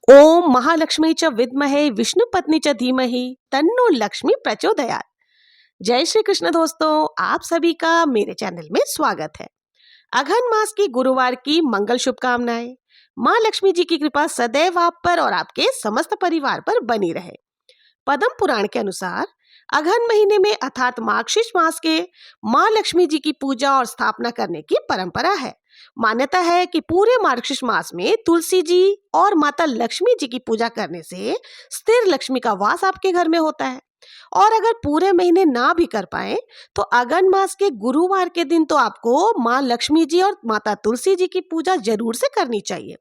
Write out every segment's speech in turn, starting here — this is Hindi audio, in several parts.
ओम महालक्ष्मी च विद्महे विष्णु पत्नी च धीमहि तन्नो लक्ष्मी प्रचोदयात्। जय श्री कृष्ण दोस्तों, आप सभी का मेरे चैनल में स्वागत है। अघन मास की गुरुवार की मंगल शुभकामनाएं। माँ लक्ष्मी जी की कृपा सदैव आप पर और आपके समस्त परिवार पर बनी रहे। पद्म पुराण के अनुसार अघन महीने में अर्थात मार्गशीर्ष मास के माँ लक्ष्मी जी की पूजा और स्थापना करने की परंपरा है। मान्यता है कि पूरे मार्गशीर्ष मास में तुलसी जी और माता लक्ष्मी जी की पूजा करने से स्थिर लक्ष्मी का वास आपके घर में होता है। और अगर पूरे महीने ना भी कर पाए तो अगन मास के गुरुवार के दिन तो आपको माँ लक्ष्मी जी और माता तुलसी जी की पूजा जरूर से करनी चाहिए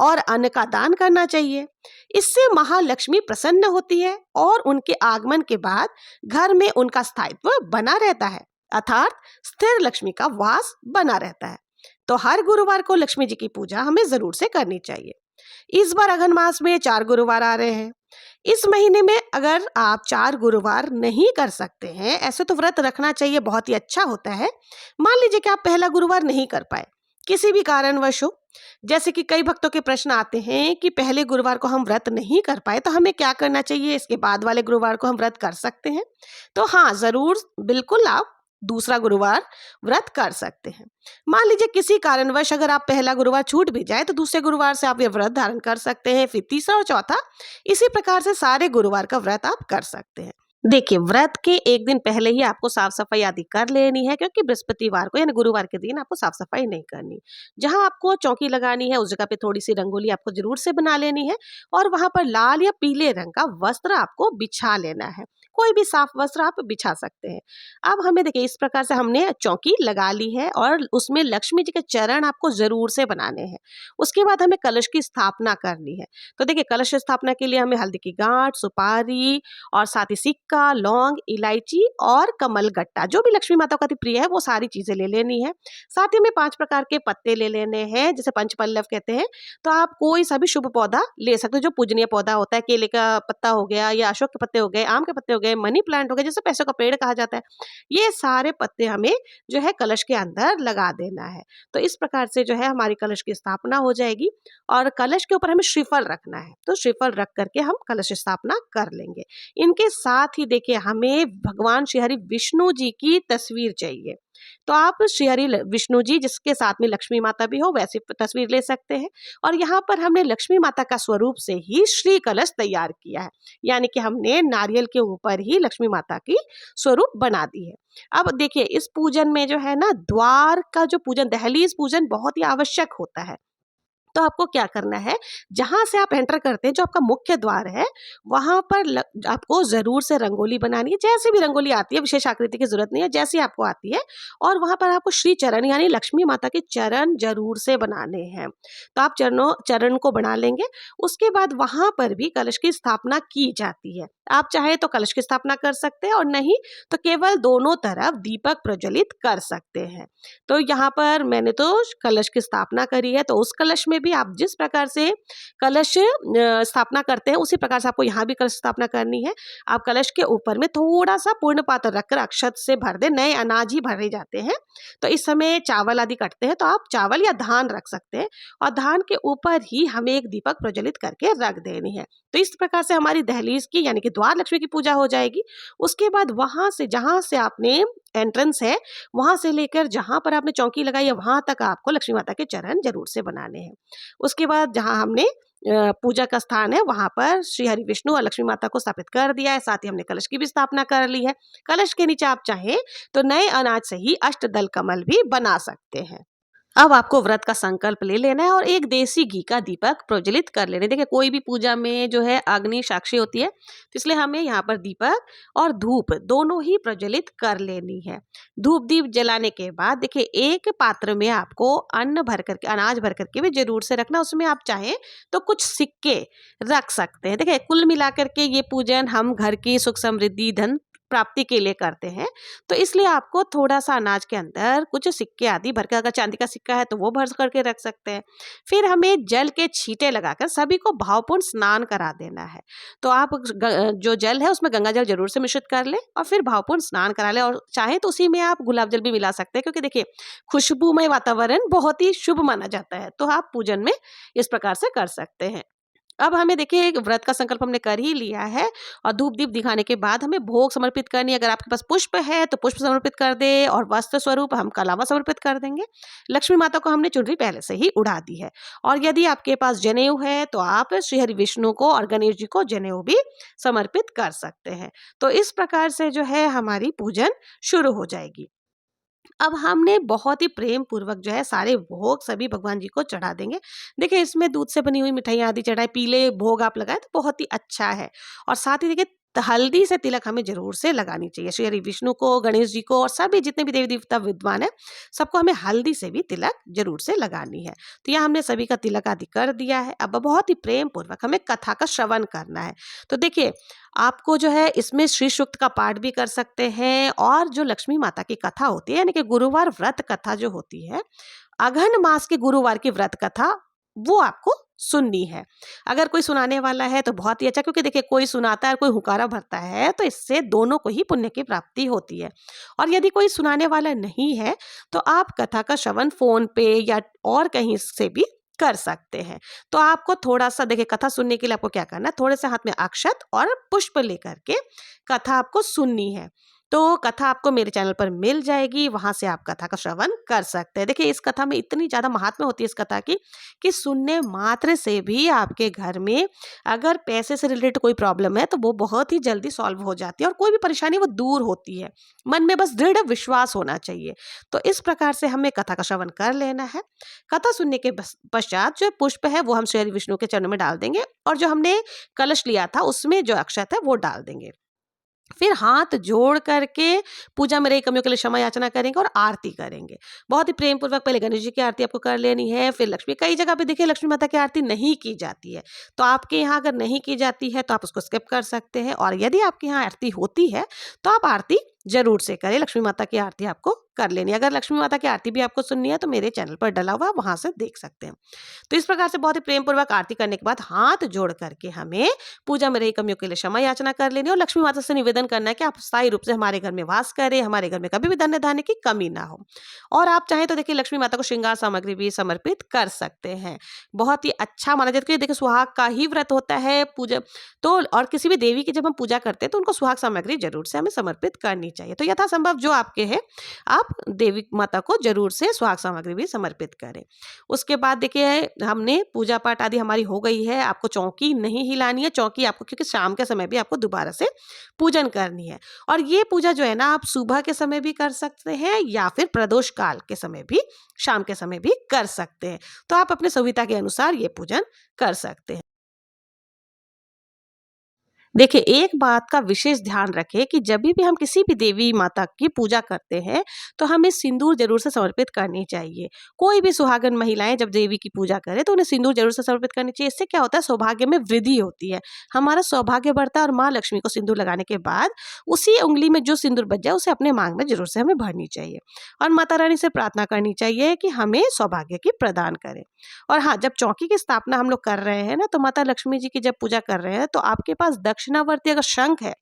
और अन्न का दान करना चाहिए। इससे महालक्ष्मी प्रसन्न होती है और उनके आगमन के बाद घर में उनका स्थायित्व बना रहता है, अर्थात स्थिर लक्ष्मी का वास बना रहता है। तो हर गुरुवार को लक्ष्मी जी की पूजा हमें जरूर से करनी चाहिए। इस बार अघन मास में 4 गुरुवार आ रहे हैं। इस महीने में अगर आप 4 गुरुवार नहीं कर सकते हैं, ऐसे तो व्रत रखना चाहिए, बहुत ही अच्छा होता है। मान लीजिए कि आप पहला गुरुवार नहीं कर पाए, किसी भी कारणवश हो, जैसे कि कई भक्तों के प्रश्न आते हैं कि पहले गुरुवार को हम व्रत नहीं कर पाए तो हमें क्या करना चाहिए, इसके बाद वाले गुरुवार को हम व्रत कर सकते हैं? तो हाँ, जरूर, बिल्कुल आप दूसरा गुरुवार व्रत कर सकते हैं। मान लीजिए किसी कारणवश अगर आप पहला गुरुवार छूट भी जाए तो दूसरे गुरुवार से आप ये व्रत धारण कर सकते हैं, फिर तीसरा और चौथा, इसी प्रकार से सारे गुरुवार का व्रत आप कर सकते हैं। देखिए, व्रत के एक दिन पहले ही आपको साफ सफाई आदि कर लेनी है, क्योंकि बृहस्पतिवार को यानी गुरुवार के दिन आपको साफ सफाई नहीं करनी। जहां आपको चौकी लगानी है उस जगह पे थोड़ी सी रंगोली आपको जरूर से बना लेनी है और वहां पर लाल या पीले रंग का वस्त्र आपको बिछा लेना है। कोई भी साफ वस्त्र आप बिछा सकते हैं। अब हमें देखिए, इस प्रकार से हमने चौकी लगा ली है और उसमें लक्ष्मी जी के चरण आपको जरूर से बनाने हैं। उसके बाद हमें कलश की स्थापना करनी है। तो देखिए, कलश स्थापना के लिए हमें हल्दी की गांठ, सुपारी और साथ ही सिक्का, लौंग, इलायची और कमलगट्टा, जो भी लक्ष्मी माता को अति प्रिय है, वो सारी चीजें ले लेनी है। साथ ही हमें 5 प्रकार के पत्ते ले लेने हैं, जिसे पंचपल्लव कहते हैं। तो आप कोई सा भी शुभ पौधा ले सकते हो, जो पूजनीय पौधा होता है। केले का पत्ता हो गया या अशोक के पत्ते हो गए, आम के पत्ते हो गए, मनी प्लांट हो गया, जिसे पैसों का पेड़ कहा जाता है। ये सारे पत्ते हमें जो है कलश के अंदर लगा देना है। तो इस प्रकार से जो है हमारी कलश की स्थापना हो जाएगी और कलश के ऊपर हमें श्रीफल रखना है। तो श्रीफल रख करके हम कलश स्थापना कर लेंगे। इनके साथ ही देखिए, हमें भगवान श्री हरि विष्णु जी की तस्वीर चाहिए। तो आप श्री हरि विष्णु जी, जिसके साथ में लक्ष्मी माता भी हो, वैसी तस्वीर ले सकते हैं। और यहाँ पर हमने लक्ष्मी माता का स्वरूप से ही श्री कलश तैयार किया है, यानी कि हमने नारियल के ऊपर ही लक्ष्मी माता की स्वरूप बना दी है। अब देखिए, इस पूजन में जो है ना, द्वार का जो पूजन, दहलीज पूजन बहुत ही आवश्यक होता है। तो आपको क्या करना है, जहां से आप एंटर करते हैं, जो आपका मुख्य द्वार है, वहां पर आपको जरूर से रंगोली बनानी है। जैसे भी रंगोली आती है, विशेष आकृति की जरूरत नहीं है, जैसी आपको आती है। और वहां पर आपको श्री चरण यानी लक्ष्मी माता के चरण जरूर से बनाने हैं। तो आप चरण को बना लेंगे। उसके बाद वहां पर भी कलश की स्थापना की जाती है। आप चाहे तो कलश की स्थापना कर सकते हैं और नहीं तो केवल दोनों तरफ दीपक प्रज्वलित कर सकते हैं। तो यहाँ पर मैंने तो कलश की स्थापना करी है, तो उस कलश में भी आप जिस प्रकार से कलश स्थापना करते हैं, उसी प्रकार से आपको यहाँ भी कलश स्थापना करनी है। आप कलश के ऊपर में थोड़ा सा पूर्ण पात्र रखकर अक्षत से भर दे, नए अनाज ही भरे जाते हैं। तो इस समय चावल आदि कटते हैं, तो आप चावल या धान रख सकते हैं और धान के ऊपर ही हमें एक दीपक प्रज्वलित करके रख देनी है। तो इस प्रकार से हमारी दहलीज की यानी कि द्वार लक्ष्मी की पूजा हो जाएगी। उसके बाद वहां से, जहां से आपने एंट्रेंस है, वहां से लेकर जहां पर आपने चौकी लगाई है, वहां तक आपको लक्ष्मी माता के चरण जरूर से बनाने हैं। उसके बाद जहां हमने पूजा का स्थान है, वहां पर श्री हरि विष्णु और लक्ष्मी माता को स्थापित कर दिया है। साथ ही हमने कलश की भी स्थापना कर ली है। कलश के नीचे आप चाहें तो नए अनाज से ही अष्टदल कमल भी बना सकते हैं। अब आपको व्रत का संकल्प ले लेना है और एक देसी घी का दीपक प्रज्वलित कर लेना है। देखिए, कोई भी पूजा में जो है अग्नि साक्षी होती है, तो इसलिए हमें यहाँ पर दीपक और धूप दोनों ही प्रज्वलित कर लेनी है। धूप दीप जलाने के बाद देखिए, एक पात्र में आपको अन्न भर करके, अनाज भर करके भी जरूर से रखना। उसमें आप चाहें तो कुछ सिक्के रख सकते हैं। देखिए, कुल मिलाकर के ये पूजन हम घर की सुख समृद्धि धन प्राप्ति के लिए करते हैं। तो इसलिए आपको थोड़ा सा अनाज के अंदर कुछ सिक्के आदि भर के, अगर चांदी का सिक्का है तो वो भर करके रख सकते हैं। फिर हमें जल के छींटे लगाकर सभी को भावपूर्ण स्नान करा देना है। तो आप जो जल है उसमें गंगा जल जरूर से मिश्रित कर ले और फिर भावपूर्ण स्नान करा ले। और चाहे तो उसी में आप गुलाब जल भी मिला सकते हैं, क्योंकि देखिए, खुशबूमय वातावरण बहुत ही शुभ माना जाता है। तो आप पूजन में इस प्रकार से कर सकते हैं। अब हमें देखिए एक व्रत का संकल्प हमने कर ही लिया है और धूप दीप दिखाने के बाद हमें भोग समर्पित करनी है। अगर आपके पास पुष्प है तो पुष्प समर्पित कर दे और वस्त्र स्वरूप हम कलावा समर्पित कर देंगे। लक्ष्मी माता को हमने चुनरी पहले से ही उड़ा दी है। और यदि आपके पास जनेऊ है तो आप श्री हरि विष्णु को और गणेश जी को जनेऊ भी समर्पित कर सकते हैं। तो इस प्रकार से जो है हमारी पूजन शुरू हो जाएगी। अब हमने बहुत ही प्रेम पूर्वक जो है सारे भोग सभी भगवान जी को चढ़ा देंगे। देखिए इसमें दूध से बनी हुई मिठाइयाँ आदि चढ़ाए, पीले भोग आप लगाएँ तो बहुत ही अच्छा है। और साथ ही देखिए हल्दी से तिलक हमें ज़रूर से लगानी चाहिए। श्री हरि विष्णु को, गणेश जी को और सभी जितने भी देवी-देवता विद्वान हैं, सबको हमें हल्दी से भी तिलक ज़रूर से लगानी है। तो यहाँ हमने सभी का तिलक आदि कर दिया है। अब बहुत ही प्रेम पूर्वक हमें कथा का श्रवण करना है। तो देखिए आपको जो है इसमें श्री सूक्त का पाठ भी कर सकते हैं और जो लक्ष्मी माता की कथा होती है यानी कि गुरुवार व्रत कथा जो होती है, अघन मास के गुरुवार की व्रत कथा, वो आपको सुननी है। अगर कोई सुनाने वाला है तो बहुत ही अच्छा, क्योंकि देखिए कोई सुनाता है और कोई हुकारा भरता है तो इससे दोनों को ही पुण्य की प्राप्ति होती है। और यदि कोई सुनाने वाला नहीं है तो आप कथा का श्रवण फोन पे या और कहीं से भी कर सकते हैं। तो आपको थोड़ा-सा देखिए कथा सुनने के लिए आपको क्या करना है, थोड़े से हाथ में अक्षत और पुष्प लेकर के कथा आपको सुननी है। तो कथा आपको मेरे चैनल पर मिल जाएगी, वहाँ से आप कथा का श्रवण कर सकते हैं। देखिए इस कथा में इतनी ज़्यादा महात्म्य होती है इस कथा की कि सुनने मात्र से भी आपके घर में अगर पैसे से रिलेटेड कोई प्रॉब्लम है तो वो बहुत ही जल्दी सॉल्व हो जाती है और कोई भी परेशानी वो दूर होती है। मन में बस दृढ़ विश्वास होना चाहिए। तो इस प्रकार से हमें कथा का श्रवण कर लेना है। कथा सुनने के पश्चात जो पुष्प है वो हम श्री हरि विष्णु के चरणों में डाल देंगे और जो हमने कलश लिया था उसमें जो अक्षत है वो डाल देंगे। फिर हाथ जोड़ करके पूजा में रही कमियों के लिए क्षमा याचना करेंगे और आरती करेंगे। बहुत ही प्रेम पूर्वक पहले गणेश जी की आरती आपको कर लेनी है, फिर लक्ष्मी, कई जगह पे देखिए लक्ष्मी माता की आरती नहीं की जाती है। तो आपके यहाँ अगर नहीं की जाती है तो आप उसको स्किप कर सकते हैं और यदि आपके यहाँ आरती होती है तो आप आरती ज़रूर से करें। लक्ष्मी माता की आरती आपको कर लेनी है। अगर लक्ष्मी माता की आरती भी आपको सुननी है तो मेरे चैनल पर डला हुआ है, वहाँ से देख सकते हैं। तो इस प्रकार से बहुत ही प्रेम पूर्वक आरती करने के बाद हाथ जोड़ करके हमें पूजा में रही कमियों के लिए क्षमा याचना कर लेनी है और लक्ष्मी माता से निवेदन करना है कि आप स्थायी रूप से हमारे घर में वास करें, हमारे घर में कभी भी धन्य धान्य की कमी ना हो। और आप चाहें तो देखिए लक्ष्मी माता को श्रृंगार सामग्री भी समर्पित कर सकते हैं। बहुत ही अच्छा माना जाता है, देखिए सुहाग का ही व्रत होता है पूजा, तो और किसी भी देवी की जब हम पूजा करते हैं तो उनको सुहाग सामग्री जरूर से हमें समर्पित करनी चाहिए। तो यथासंभव जो आपके है आप देवी माता को जरूर से सुहाग सामग्री भी समर्पित करें। उसके बाद देखिए हमने पूजा पाठ आदि हमारी हो गई है। आपको चौकी नहीं हिलानी है, चौकी आपको क्योंकि शाम के समय भी आपको दोबारा से पूजन करनी है। और ये पूजा जो है ना आप सुबह के समय भी कर सकते हैं या फिर प्रदोष काल के समय भी, शाम के समय भी कर सकते हैं। तो आप अपने सुविधा के अनुसार ये पूजन कर सकते हैं। देखिए, एक बात का विशेष ध्यान रखें कि जब भी हम किसी भी देवी माता की पूजा करते हैं, तो हमें सिंदूर ज़रूर से समर्पित करनी चाहिए। कोई भी सुहागन महिलाएँ जब देवी की पूजा करें, तो उन्हें सिंदूर ज़रूर से समर्पित करनी चाहिए। इससे क्या होता है, सौभाग्य में वृद्धि होती है। हमारा सौभाग्य बढ़ता है और माँ लक्ष्मी को सिंदूर लगाने के बाद उसी उँगली में जो सिंदूर बच जाए, उसे अपने माँग में ज़रूर से हमें भरनी चाहिए। और माता रानी से प्रार्थना करनी चाहिए कि हमें सौभाग्य की प्रदान करें। और हाँ, जब चौकी की स्थापना हम लोग कर रहे हैं ना, तो माता लक्ष्मी जी की जब पूजा कर रहे हैं, तो आपके पास दक्षिणावर्ती अगर शंख है,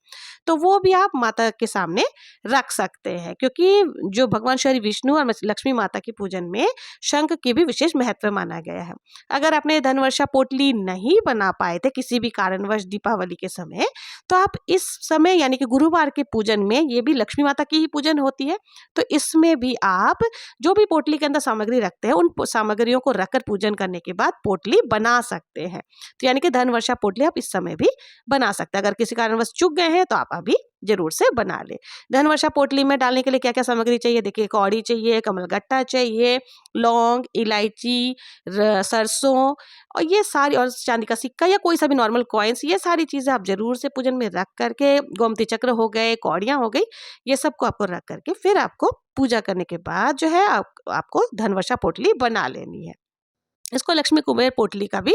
तो वो भी आप माता के सामने रख सकते हैं, क्योंकि जो भगवान श्री विष्णु और लक्ष्मी माता की पूजन में शंख की भी विशेष महत्व माना गया है। अगर आपने धनवर्षा पोटली नहीं बना पाए थे किसी भी कारणवश दीपावली के समय, तो आप इस समय यानी कि गुरुवार के पूजन में, ये भी लक्ष्मी माता की ही पूजन होती है, तो इसमें भी आप जो भी पोटली के अंदर सामग्री रखते हैं, उन सामग्रियों को रखकर पूजन करने के बाद पोटली बना सकते हैं। तो यानी कि धनवर्षा पोटली आप इस समय भी बना सकते हैं। अगर किसी कारणवश चूक गए हैं तो आप अभी जरूर से बना लें। धनवर्षा पोटली में डालने के लिए क्या क्या सामग्री चाहिए, देखिए कौड़ी चाहिए, कमलगट्टा चाहिए, लौंग, इलायची, सरसों और ये सारी, और चांदी का सिक्का या कोई सा भी नॉर्मल कॉइन्स, ये सारी चीजें आप जरूर से पूजन में रख करके, गोमती चक्र हो गए, कौड़ियां हो गई, ये सबको आपको रख करके फिर आपको पूजा करने के बाद जो है आपको धनवर्षा पोटली बना लेनी है। इसको लक्ष्मी कुबेर पोटली का भी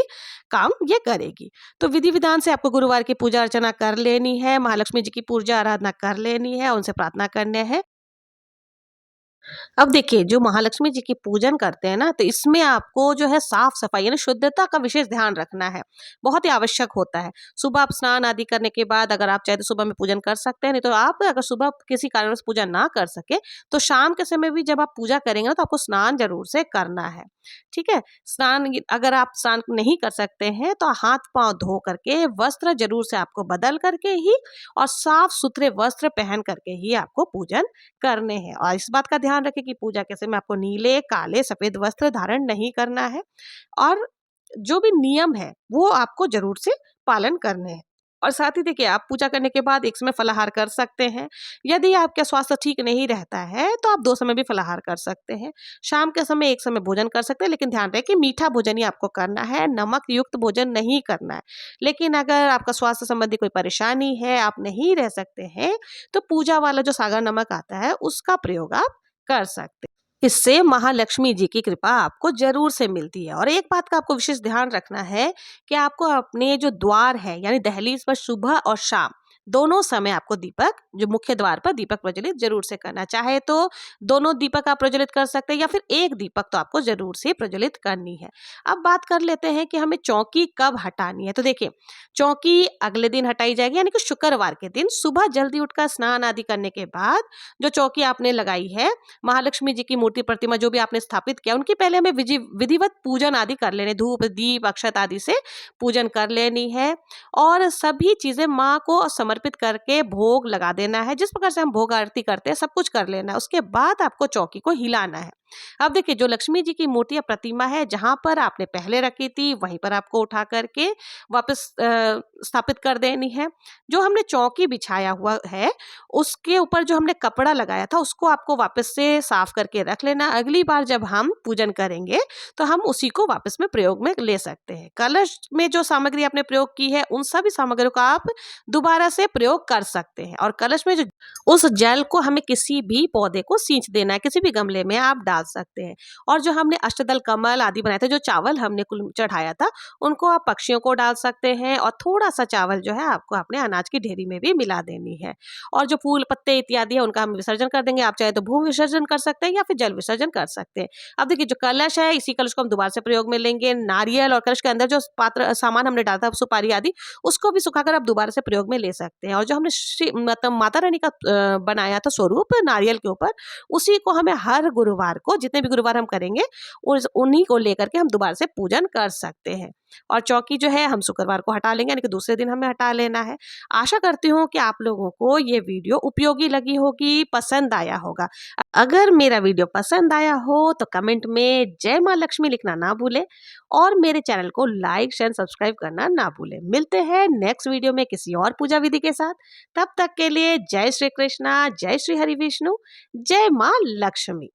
काम ये करेगी। तो विधि विधान से आपको गुरुवार की पूजा अर्चना कर लेनी है, महालक्ष्मी जी की पूजा आराधना कर लेनी है, उनसे प्रार्थना करने हैं अब देखिए, जो महालक्ष्मी जी की पूजन करते हैं ना, तो इसमें आपको जो है साफ-सफाई यानी शुद्धता का विशेष ध्यान रखना है। बहुत ही आवश्यक होता है। सुबह आप स्नान आदि करने के बाद अगर आप चाहें तो सुबह में पूजन कर सकते हैं, नहीं तो आप अगर सुबह किसी कारणवश पूजा ना कर सके, तो शाम के समय भी जब आप पूजा करेंगे ना, तो आपको स्नान ज़रूर से करना है। ठीक है? अगर आप स्नान नहीं कर सकते हैं, तो हाथ-पाँव धो करके वस्त्र ज़रूर से आपको बदल करके ही और साफ-सुथरे वस्त्र पहन करके ही आपको पूजन करने हैं। और इस बात का ध्यान रखें कि पूजा के समय आपको नीले, काले, सफ़ेद वस्त्र धारण नहीं करना है और जो भी नियम है, वो आपको ज़रूर से पालन करने हैं। और साथ ही देखिए, आप पूजा करने के बाद एक समय फलाहार कर सकते हैं। यदि आपका स्वास्थ्य ठीक नहीं रहता है, तो आप 2 समय भी फलाहार कर सकते हैं। शाम के समय एक समय भोजन कर सकते हैं, लेकिन ध्यान रहे कि मीठा भोजन ही आपको करना है, नमक युक्त भोजन नहीं करना है। लेकिन अगर आपका स्वास्थ्य संबंधी कोई परेशानी है, आप नहीं रह सकते हैं, तो पूजा वाला जो सागर नमक आता है, उसका प्रयोग आप कर सकते हैं। इससे महालक्ष्मी जी की कृपा आपको ज़रूर से मिलती है। और एक बात का आपको विशेष ध्यान रखना है कि आपको अपने जो द्वार है यानी दहलीज पर सुबह और शाम दोनों समय आपको दीपक, जो मुख्य द्वार पर दीपक प्रज्वलित ज़रूर से करना। चाहे तो दोनों दीपक आप प्रज्वलित कर सकते हैं या फिर एक दीपक तो आपको ज़रूर से प्रज्वलित करनी है। अब बात कर लेते हैं कि हमें चौकी कब हटानी है। तो देखिए, चौकी अगले दिन हटाई जाएगी यानी कि शुक्रवार के दिन सुबह जल्दी उठकर स्नान आदि करने के बाद जो चौकी आपने लगाई है, महालक्ष्मी जी की मूर्ति प्रतिमा जो भी आपने स्थापित किया, उनकी पहले हमें विधिवत पूजन आदि कर लेने, धूप दीप अक्षत आदि से पूजन कर लेनी है और सभी चीजें माँ को समर्पित करके भोग लगा देना है। जिस प्रकार से हम भोग आरती करते हैं, सब कुछ कर लेना है। उसके बाद आपको चौकी को हिलाना है। अब देखिए, जो लक्ष्मी जी की मूर्ति या प्रतिमा है, जहां पर आपने पहले रखी थी वहीं पर आपको उठा करके वापस स्थापित कर देनी है। जो हमने चौकी बिछाया हुआ है, उसके ऊपर जो हमने कपड़ा लगाया था, उसको आपको वापस से साफ करके रख लेना। अगली बार जब हम पूजन करेंगे, तो हम उसी को वापस में प्रयोग में ले सकते हैं। कलश में जो सामग्री आपने प्रयोग की है, उन सभी सामग्रियों का आप दोबारा से प्रयोग कर सकते हैं। और कलश में जो उस जल को हमें किसी भी पौधे को सींच देना है, किसी भी गमले में आप डाल सकते हैं। और जो हमने अष्टदल कमल आदि बनाए थे, जो चावल हमने कुल चढ़ाया था, उनको आप पक्षियों को डाल सकते हैं और थोड़ा सा चावल जो है आपको अपने अनाज की ढेरी में भी मिला देनी है। और जो फूल पत्ते इत्यादि है, उनका हम विसर्जन कर देंगे। आप चाहे तो भू विसर्जन कर सकते हैं या फिर जल विसर्जन कर सकते हैं। अब देखिए, जो कलश है, इसी कलश को हम दोबारा से प्रयोग में लेंगे। नारियल और कलश के अंदर जो पात्र सामान हमने डाला था, सुपारी आदि, उसको भी सुखाकर आप दोबारा से प्रयोग में ले सकते हैं। और जो हमने मतलब माता रानी का बनाया था स्वरूप नारियल के ऊपर, उसी को हमें हर गुरुवार को, जितने भी गुरुवार हम करेंगे, उन्हीं को लेकर के हम दोबारा से पूजन कर सकते हैं। और चौकी जो है हम शुक्रवार को हटा लेंगे, यानी कि दूसरे दिन हमें हटा लेना है। आशा करती हूँ कि आप लोगों को ये वीडियो उपयोगी लगी होगी, पसंद आया होगा। अगर मेरा वीडियो पसंद आया हो तो कमेंट में जय माँ लक्ष्मी लिखना ना भूलें और मेरे चैनल को लाइक शेयर सब्सक्राइब करना ना भूलें। मिलते हैं नेक्स्ट वीडियो में किसी और पूजा विधि के साथ। तब तक के लिए जय श्री कृष्णा, जय श्री हरि विष्णु, जय माँ लक्ष्मी।